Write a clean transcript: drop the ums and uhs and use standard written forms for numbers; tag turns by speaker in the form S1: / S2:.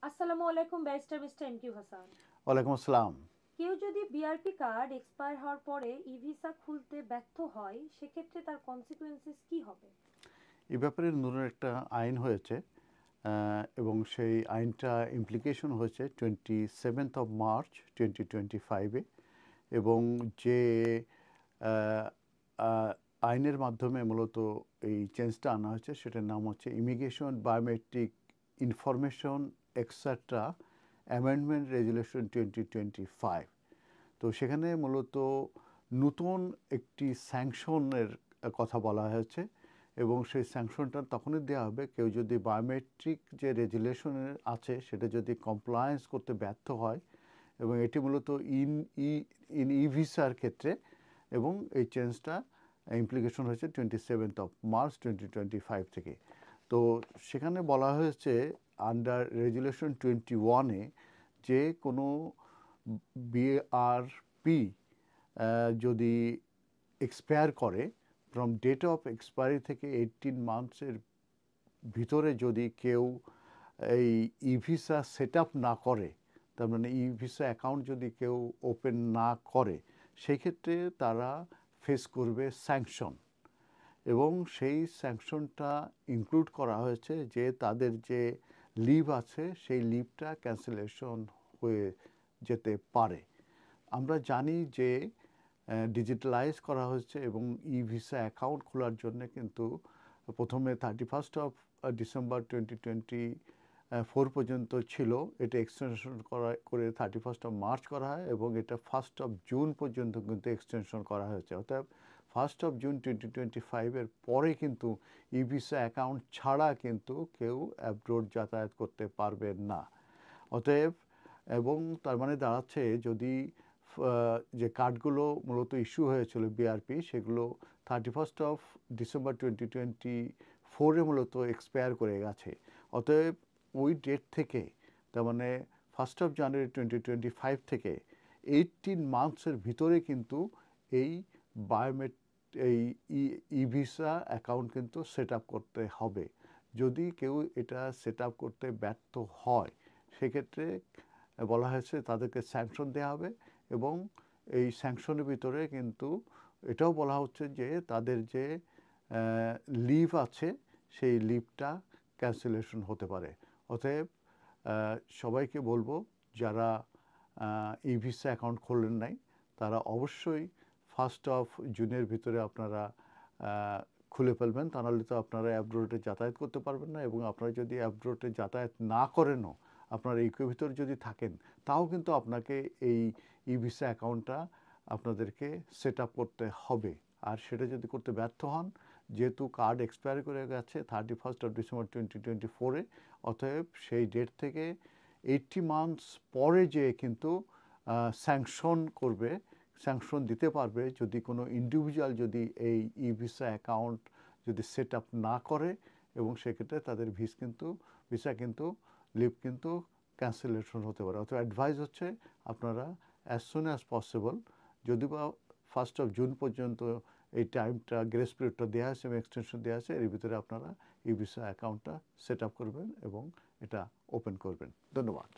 S1: আসসালামু আলাইকুম barrister mister M Q Hasan.
S2: ওয়ালাইকুম আসসালাম।
S1: কেউ যদি বিআরপি কার্ড এক্সপায়ার হওয়ার পরে ই ভিসা খুলতে ব্যর্থ হয় সেক্ষেত্রে তার কনসিকুয়েন্সেস কি হবে?
S2: এই ব্যাপারে নতুন একটা আইন হয়েছে এবং সেই আইনটা ইমপ্লিকেশন হয়েছে 27 মার্চ 2025-এ। এবং যে আহ, আহ, আইনের মাধ্যমে মূলত এই চেঞ্জটা আনা হয়েছে সেটার নাম হচ্ছে immigration biometric information etcetera amendment resolution 2025। তো সেখানে মূলত নতুন একটি স্যাংশনের কথা বলা হয়েছে এবং সেই স্যাংশনটা তখনই দেওয়া হবে কেউ যদি বায়োমেট্রিক যে রেজুলেশনের আছে সেটা যদি কমপ্লায়েন্স করতে ব্যর্থ হয়। এবং এটি মূলত ই ভিসার ক্ষেত্রে। এবং এই চেঞ্জটা ইমপ্লিকেশন হয়েছে 27 মার্চ 2025 থেকে। তো সেখানে বলা হয়েছে আন্ডার রেজুলেশন 21-এ যে কোনো বিআরপি যদি এক্সপায়ার করে, ফ্রম ডেট অফ এক্সপায়ারি থেকে 18 মান্থসের ভিতরে যদি কেউ এই ই ভিসা সেট আপ না করে, তার মানে ই ভিসা অ্যাকাউন্ট যদি কেউ ওপেন না করে, সেই ক্ষেত্রে তারা ফেস করবে স্যাংশন। এবং সেই স্যাংশনটা ইনক্লুড করা হয়েছে যে তাদের যে লিভ আছে সেই লিভটা ক্যান্সেলেশন হয়ে যেতে পারে। আমরা জানি যে ডিজিটালাইজ করা হয়েছে এবং ই ভিসা অ্যাকাউন্ট খোলার জন্য কিন্তু প্রথমে 31 ডিসেম্বর 2024 পর্যন্ত ছিল, এটা এক্সটেনশন করে 31 মার্চ করা হয় এবং এটা 1 জুন পর্যন্ত কিন্তু এক্সটেনশন করা হয়েছে। অর্থাৎ 1 জুন 2025-এর পরে কিন্তু ই ভিসা অ্যাকাউন্ট ছাড়া কিন্তু কেউ অ্যাব্রোড যাতায়াত করতে পারবে না। অতএব এবং তার মানে দাঁড়াচ্ছে যদি যে কার্ডগুলো মূলত ইস্যু হয়েছিল বিআরপি সেগুলো 31 ডিসেম্বর 2024-এ মূলত এক্সপায়ার করে গেছে। অতএব ওই ডেট থেকে, তার মানে 1 জানুয়ারি 2025 থেকে 18 মান্থসের ভিতরে কিন্তু এই বায়োমেট এই ই ভিসা অ্যাকাউন্ট কিন্তু সেট আপ করতে হবে। যদি কেউ এটা সেট আপ করতে ব্যর্থ হয় সেক্ষেত্রে বলা হয়েছে তাদেরকে স্যাংশন দেওয়া হবে। এবং এই স্যাংশনের ভিতরে কিন্তু এটাও বলা হচ্ছে যে তাদের যে লিভ আছে সেই লিভটা ক্যান্সেলেশন হতে পারে। অতএব সবাইকে বলবো যারা ই ভিসা অ্যাকাউন্ট খোলেন নাই তারা অবশ্যই 1 জুনের ভিতরে আপনারা খুলে ফেলবেন, তা নাহলে তো আপনারা অ্যাব্রোডে যাতায়াত করতে পারবেন না। এবং আপনারা যদি অ্যাব্রোডে যাতায়াত না করেনও, আপনারা ইউকের ভিতরে যদি থাকেন, তাও কিন্তু আপনাকে এই ই ভিসা অ্যাকাউন্টটা আপনাদেরকে সেট আপ করতে হবে। আর সেটা যদি করতে ব্যর্থ হন, যেহেতু কার্ড এক্সপায়ার করে গেছে 31 ডিসেম্বর 2024-এ, অতএব সেই ডেট থেকে 80 মান্থস পরে যে কিন্তু স্যাংশন করবে, স্যাংশন দিতে পারবে যদি কোনো ইন্ডিভিজুয়াল যদি এই ই ভিসা অ্যাকাউন্ট যদি সেট আপ না করে। এবং সেক্ষেত্রে তাদের ভিসা কিন্তু লিভ কিন্তু ক্যান্সেলেশন হতে পারে। অথবা অ্যাডভাইস হচ্ছে আপনারা অ্যাজ সুন অ্যাজ পসিবল, যদি বা 1 জুন পর্যন্ত এই টাইমটা গ্রেস পিরিয়ডটা দেওয়া আছে এবং এক্সটেনশন দেওয়া আছে, এর ভিতরে আপনারা ই ভিসা অ্যাকাউন্টটা সেট আপ করবেন এবং এটা ওপেন করবেন। ধন্যবাদ।